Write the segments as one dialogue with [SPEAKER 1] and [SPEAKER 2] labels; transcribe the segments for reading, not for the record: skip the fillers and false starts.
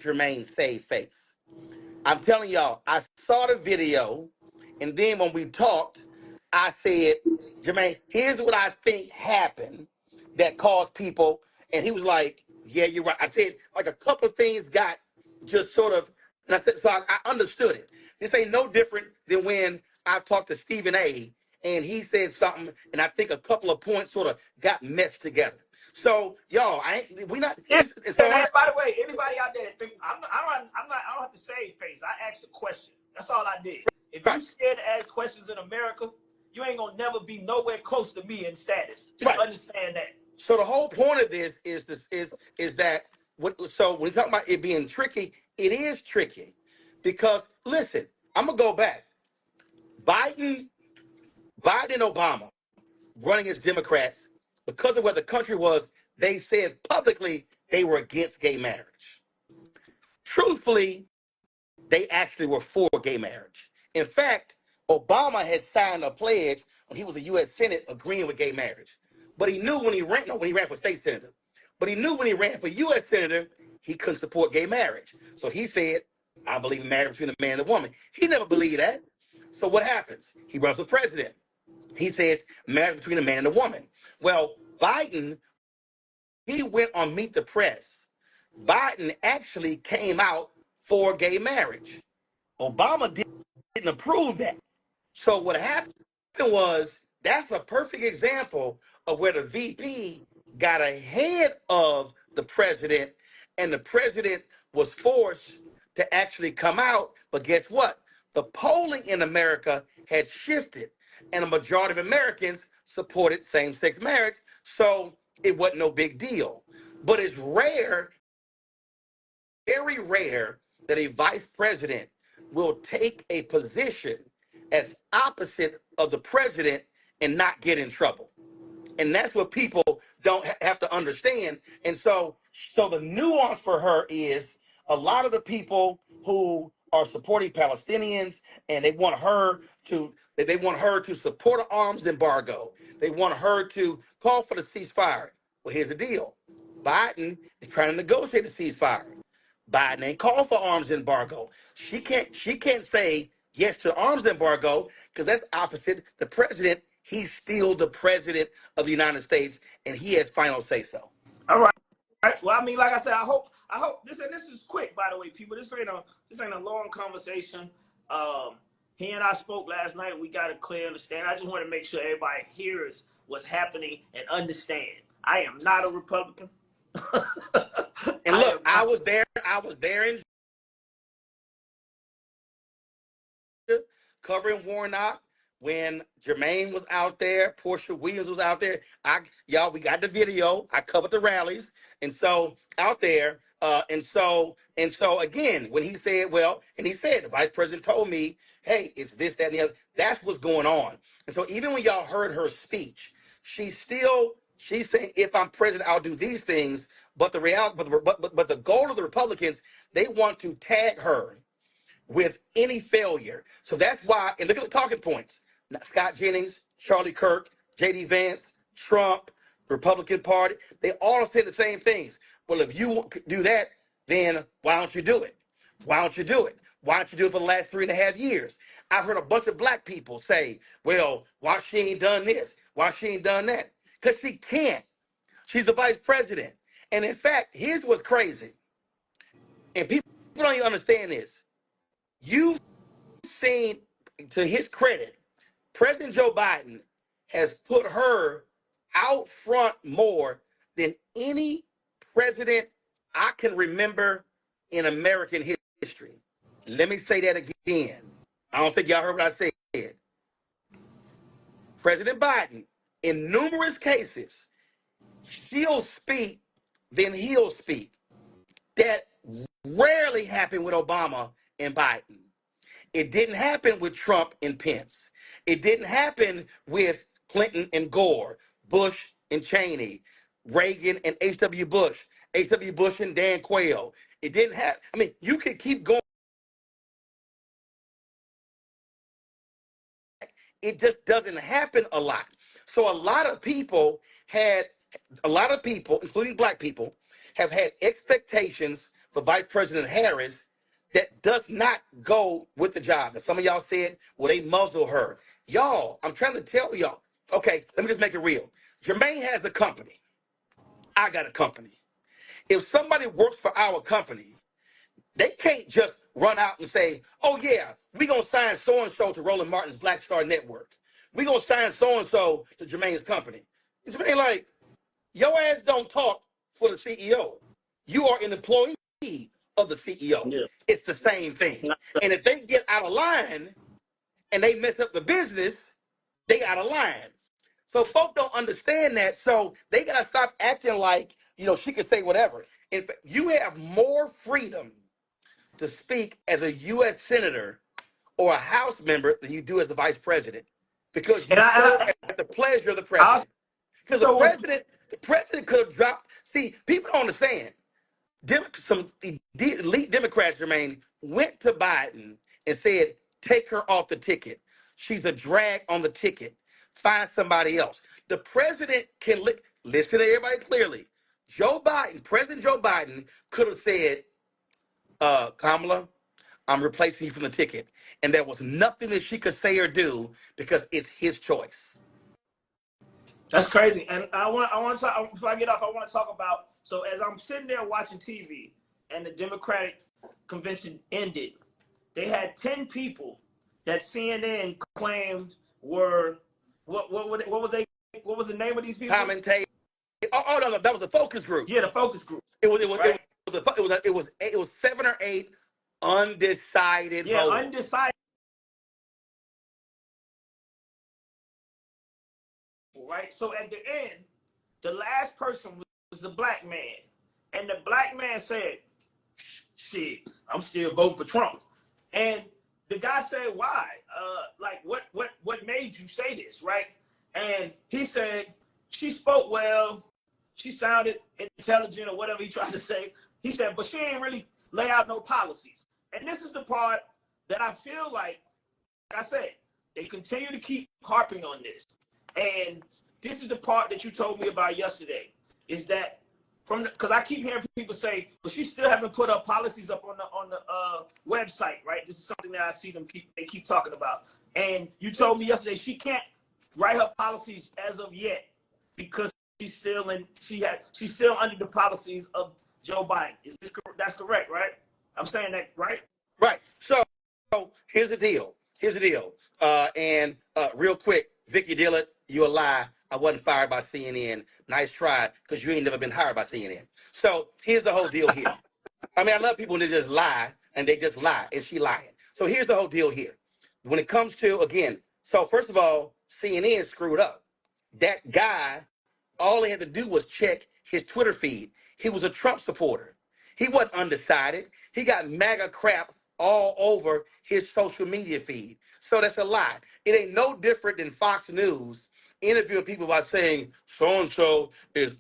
[SPEAKER 1] Jermaine save face. I'm telling y'all, I saw the video, and then when we talked, I said, Jermaine, here's what I think happened that caused people. And he was like, yeah, you're right. I said, like, a couple of things got just sort of, and I said, so I understood it. This ain't no different than when I talked to Stephen A. and he said something, and I think a couple of points sort of got meshed together. So, y'all, we not. So
[SPEAKER 2] And by the way, anybody out there that think I don't have to save face. I asked a question. That's all I did. If you scared to ask questions in America, you ain't gonna never be nowhere close to me in status. Just understand that.
[SPEAKER 1] So the whole point of this is that so when you talk about it being tricky, it is tricky because listen, I'm gonna go back. Biden and Obama running as Democrats because of where the country was. They said publicly they were against gay marriage. Truthfully, they actually were for gay marriage. In fact, Obama had signed a pledge when he was a U.S. Senate agreeing with gay marriage. But he knew when he ran for state senator. But he knew when he ran for U.S. senator, he couldn't support gay marriage. So he said, I believe in marriage between a man and a woman. He never believed that. So what happens? He runs for president. He says marriage between a man and a woman. Well, Biden, he went on Meet the Press. Biden actually came out for gay marriage. Obama didn't approve that. So what happened was that's a perfect example of where the VP got ahead of the president, and the president was forced to actually come out. But guess what? The polling in America had shifted, and a majority of Americans supported same-sex marriage, so it wasn't no big deal. But it's rare, very rare, that a vice president will take a position as opposite of the president and not get in trouble. And that's what people don't have to understand. And so the nuance for her is a lot of the people who are supporting Palestinians, and they want her to support an arms embargo. They want her to call for the ceasefire. Well, here's the deal. Biden is trying to negotiate a ceasefire. Biden ain't called for arms embargo. She can't say yes to arms embargo because that's opposite the president. He's still the president of the United States, and he has final say so.
[SPEAKER 2] All right. Well, I mean, like I said, I hope this is quick. By the way, people, this ain't a long conversation. He and I spoke last night. We got a clear understanding. I just want to make sure everybody hears what's happening and understand. I am not a Republican.
[SPEAKER 1] And look, I was there in covering Warnock when Jermaine was out there, Portia Williams was out there. We got the video. I covered the rallies, and so out there, and so again, when he said, the vice president told me, hey, it's this, that, and the other. That's what's going on. And so even when y'all heard her speech, she's saying, if I'm president, I'll do these things. But the reality, but the goal of the Republicans, they want to tag her with any failure. So that's why, and look at the talking points. Scott Jennings, Charlie Kirk, J.D. Vance, Trump, the Republican Party, they all say the same things. Well, if you do that, then why don't you do it? Why don't you do it? Why don't you do it for the last 3.5 years? I've heard a bunch of black people say, well, why she ain't done this? Why she ain't done that? Because she can't. She's the vice president. And in fact, here's what's crazy. And people don't even understand this. You've seen, to his credit, President Joe Biden has put her out front more than any president I can remember in American history. Let me say that again. I don't think y'all heard what I said. President Biden, in numerous cases, she'll speak, then he'll speak. That rarely happened with Obama and Biden. It didn't happen with Trump and Pence. It didn't happen with Clinton and Gore, Bush and Cheney, Reagan and H.W. Bush and Dan Quayle. It didn't happen. I mean, you could keep going. It just doesn't happen a lot. So a lot of people, including black people, have had expectations for Vice President Harris that does not go with the job. And some of y'all said, well, they muzzle her. Y'all, I'm trying to tell y'all. Okay, let me just make it real. Jermaine has a company. I got a company. If somebody works for our company, they can't just run out and say, oh, yeah, we're going to sign so-and-so to Roland Martin's Black Star Network. We're going to sign so-and-so to Jermaine's company. And Jermaine like, your ass don't talk for the CEO. You are an employee of the CEO.
[SPEAKER 2] Yeah.
[SPEAKER 1] It's the same thing. And if they get out of line and they mess up the business, they out of line. So folks don't understand that. So they gotta stop acting like, she can say whatever. In fact, you have more freedom to speak as a U.S. senator or a House member than you do as the vice president, because you
[SPEAKER 2] And
[SPEAKER 1] serve at the pleasure of the
[SPEAKER 2] I
[SPEAKER 1] president. Because
[SPEAKER 2] also was
[SPEAKER 1] the president could have dropped. See, people don't understand. Some elite Democrats, Jermaine, went to Biden and said, take her off the ticket. She's a drag on the ticket. Find somebody else. The president can listen to everybody clearly. President Joe Biden could have said, Kamala, I'm replacing you from the ticket. And there was nothing that she could say or do because it's his choice.
[SPEAKER 2] That's crazy. And I want to talk, before I get off, I want to talk about, so as I'm sitting there watching TV and the Democratic convention ended, they had 10 people that CNN claimed were, what was the name of these people?
[SPEAKER 1] Commentate. Oh no, that was a focus group.
[SPEAKER 2] Yeah, the focus group.
[SPEAKER 1] Right? It was 7 or 8 undecided voters.
[SPEAKER 2] Undecided. Right? So at the end, the last person was a black man. And the black man said, shit, I'm still voting for Trump. And the guy said, why? What made you say this, right? And he said, she spoke well, she sounded intelligent or whatever he tried to say. He said, but she ain't really lay out no policies. And this is the part that I feel like I said, they continue to keep harping on this. And this is the part that you told me about yesterday, is that because I keep hearing people say, but she still haven't put up policies up on the website, right? This is something that I see they keep talking about. And you told me yesterday she can't write her policies as of yet because she's still under the policies of Joe Biden. That's correct, right? I'm saying that right?
[SPEAKER 1] Right. So here's the deal. And real quick, Vicky Dillard, you a lie. I wasn't fired by CNN. Nice try, because you ain't never been hired by CNN. So here's the whole deal here. I mean, I love people when they just lie, and she lying. So here's the whole deal here. When it comes to, again, so first of all, CNN screwed up. That guy, all he had to do was check his Twitter feed. He was a Trump supporter. He wasn't undecided. He got MAGA crap all over his social media feed. So that's a lie. It ain't no different than Fox News interviewing people by saying so-and-so is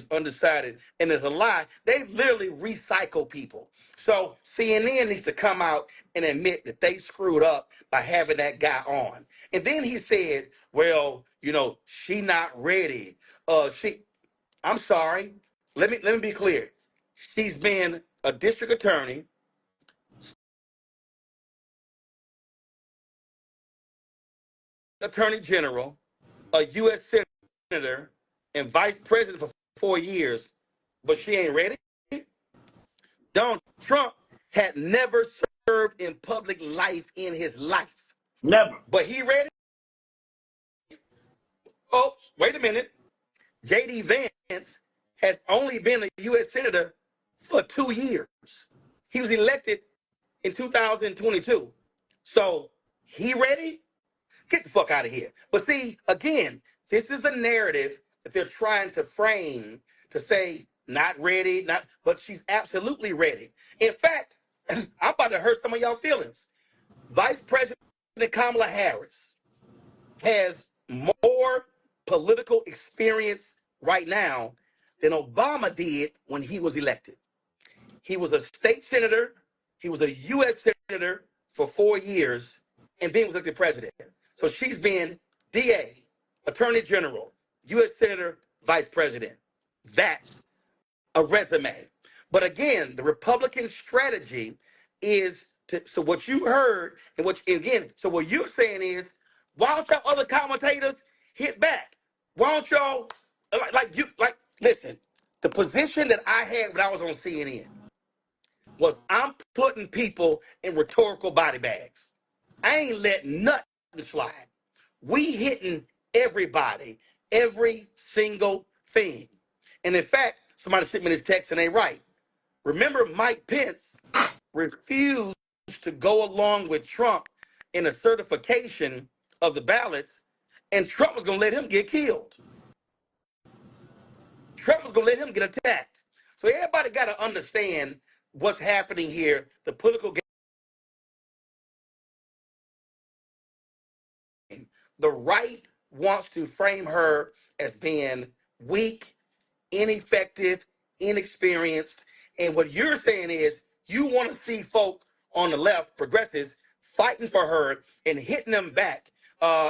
[SPEAKER 1] undecided. And it's a lie. They literally recycle people. So CNN needs to come out and admit that they screwed up by having that guy on. And then he said, well, she not ready. I'm sorry. Let me be clear. She's been a district attorney, attorney general, a U.S. senator, and vice president for 4 years, but she ain't ready? Donald Trump had never served in public life in his life.
[SPEAKER 2] Never.
[SPEAKER 1] But he ready? Oh, wait a minute. J.D. Vance has only been a U.S. senator for 2 years. He was elected in 2022. So he ready? Get the fuck out of here. But see, again, this is a narrative that they're trying to frame to say not ready, but she's absolutely ready. In fact, I'm about to hurt some of y'all feelings. Vice President Kamala Harris has more political experience right now than Obama did when he was elected. He was a state senator. He was a U.S. senator for 4 years, and then was elected president. So she's been DA, Attorney General, U.S. Senator, Vice President. That's a resume. But again, the Republican strategy is to, so what you heard and what again, so what you're saying is, why don't y'all other commentators hit back? Why don't y'all like listen, the position that I had when I was on CNN was I'm putting people in rhetorical body bags. I ain't letting nothing slide. We hitting everybody, every single thing. And in fact, somebody sent me this text and they right. Remember, Mike Pence refused to go along with Trump in a certification of the ballots, and Trump was going to let him get killed. Trump was going to let him get attacked. So everybody got to understand what's happening here, the political game. The right wants to frame her as being weak, ineffective, inexperienced. And what you're saying is you want to see folk on the left, progressives, fighting for her and hitting them back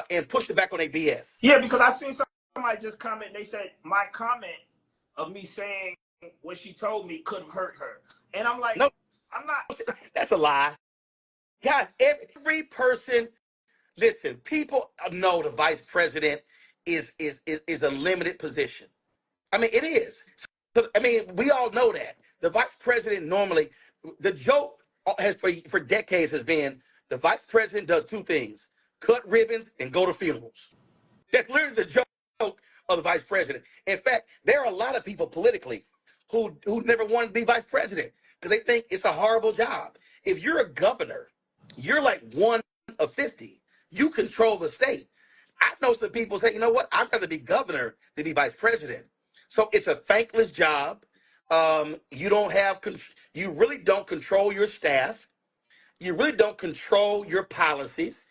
[SPEAKER 1] and pushing back on their BS.
[SPEAKER 2] Yeah, because I seen somebody just comment. They said my comment of me saying what she told me could have hurt her, and I'm like,
[SPEAKER 1] No,
[SPEAKER 2] I'm not.
[SPEAKER 1] that's a lie. God, every person, listen, people know the vice president is a limited position. I mean, it is. So, I mean, we all know that. The vice president normally, the joke has for decades has been the vice president does two things: cut ribbons and go to funerals. That's literally the joke of the vice president. In fact, there are a lot of people politically who never wanted to be vice president because they think it's a horrible job. If you're a governor, you're like one of 50. You control the state. I know some people say, you know what? I'd rather be governor than be vice president. So it's a thankless job. You don't have, you really don't control your staff. You really don't control your policies,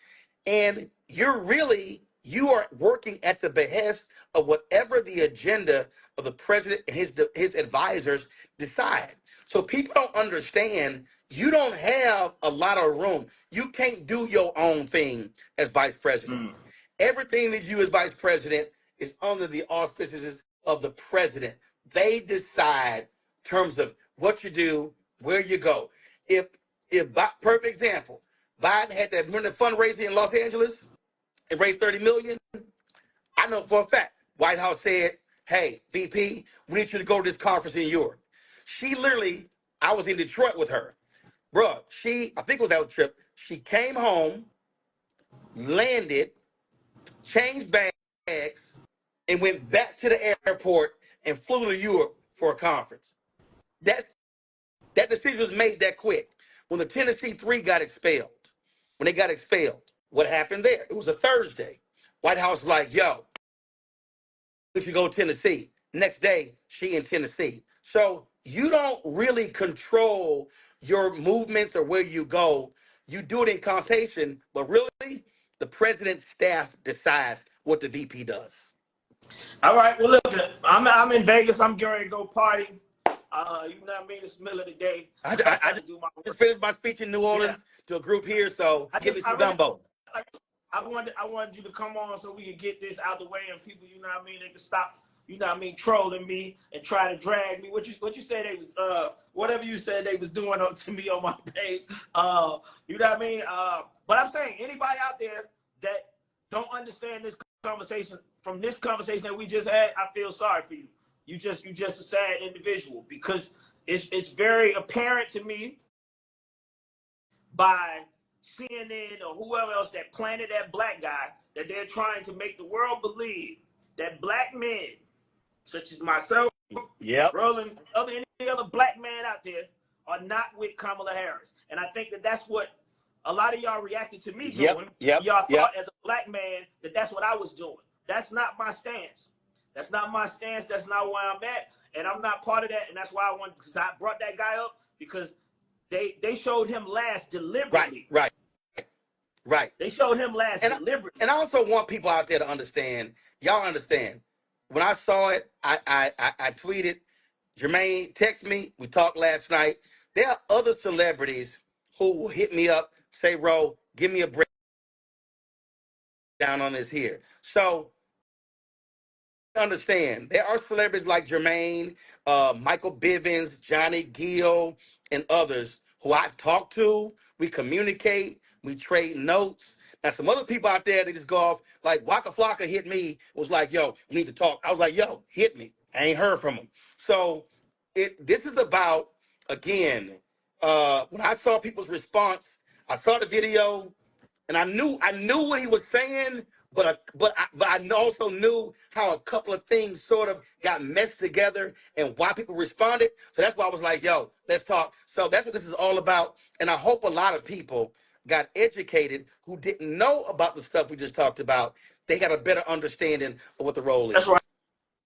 [SPEAKER 1] and you are working at the behest of whatever the agenda of the president and his advisors decide. So people don't understand you don't have a lot of room. You can't do your own thing as vice president. Everything that you as vice president is under the auspices of the president. They decide in terms of what you do, where you go. If perfect example, Biden had that fundraising in Los Angeles and raised 30 million. I know for a fact, White House said, "Hey, VP, we need you to go to this conference in Europe." She literally, I was in Detroit with her, bruh. I think it was that trip. She came home, landed, changed bags, and went back to the airport and flew to Europe for a conference. That that decision was made that quick. When the Tennessee Three got expelled, when they got expelled, what happened there? It was a Thursday. White House was like, yo, we should go to Tennessee. Next day, she in Tennessee. So you don't really control your movements or where you go. You do it in consultation, but really, the president's staff decides what the VP does.
[SPEAKER 2] All right, well, look, I'm in Vegas. I'm getting ready to go party. You know what I mean? It's the middle of the day. I got to do my
[SPEAKER 1] just
[SPEAKER 2] work.
[SPEAKER 1] finished my speech in New Orleans to a group here, so give me some gumbo.
[SPEAKER 2] I wanted you to come on so we could get this out the way and people, you know what I mean, they can stop, you know what I mean, trolling me and try to drag me. What you said they was whatever you said they was doing to me on my page. You know what I mean? But I'm saying anybody out there that don't understand this conversation from this conversation that we just had, I feel sorry for you. You just a sad individual because it's very apparent to me by CNN or whoever else that planted that black guy that they're trying to make the world believe that black men, such as myself, Roland, any other black man out there, are not with Kamala Harris. And I think that that's what a lot of y'all reacted to me doing. Y'all thought as a black man that that's what I was doing. That's not my stance. That's not my stance. That's not where I'm at. And I'm not part of that. And that's why because I brought that guy up because they showed him last deliberately.
[SPEAKER 1] Right.
[SPEAKER 2] They showed him last deliberately.
[SPEAKER 1] And I also want people out there to understand, y'all understand. When I saw it, I tweeted, Jermaine, text me, we talked last night. There are other celebrities who will hit me up, say, Ro, give me a breakdown on this here. So understand there are celebrities like Jermaine, Michael Bivins, Johnny Gill, and others who I've talked to. We communicate, we trade notes. Now, some other people out there, they just go off like Waka Flocka hit me, was like, yo, we need to talk. I was like, yo, hit me. I ain't heard from him. So this is about, again, when I saw people's response, I saw the video, and I knew what he was saying, but I also knew how a couple of things sort of got meshed together and why people responded. So that's why I was like, "Yo, let's talk." So that's what this is all about, and I hope a lot of people got educated who didn't know about the stuff we just talked about. They got a better understanding of what the role
[SPEAKER 2] That's
[SPEAKER 1] is.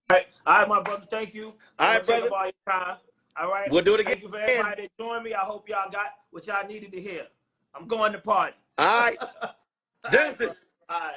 [SPEAKER 2] right. All right, my brother. Thank you. I
[SPEAKER 1] All
[SPEAKER 2] don't
[SPEAKER 1] right,
[SPEAKER 2] want to take
[SPEAKER 1] brother.
[SPEAKER 2] up all your time. All right.
[SPEAKER 1] We'll do it again.
[SPEAKER 2] Thank you for everybody that joined me. I hope y'all got what y'all needed to hear. I'm going to party.
[SPEAKER 1] All right.
[SPEAKER 2] All right, bro.
[SPEAKER 1] Deuces.
[SPEAKER 2] All right.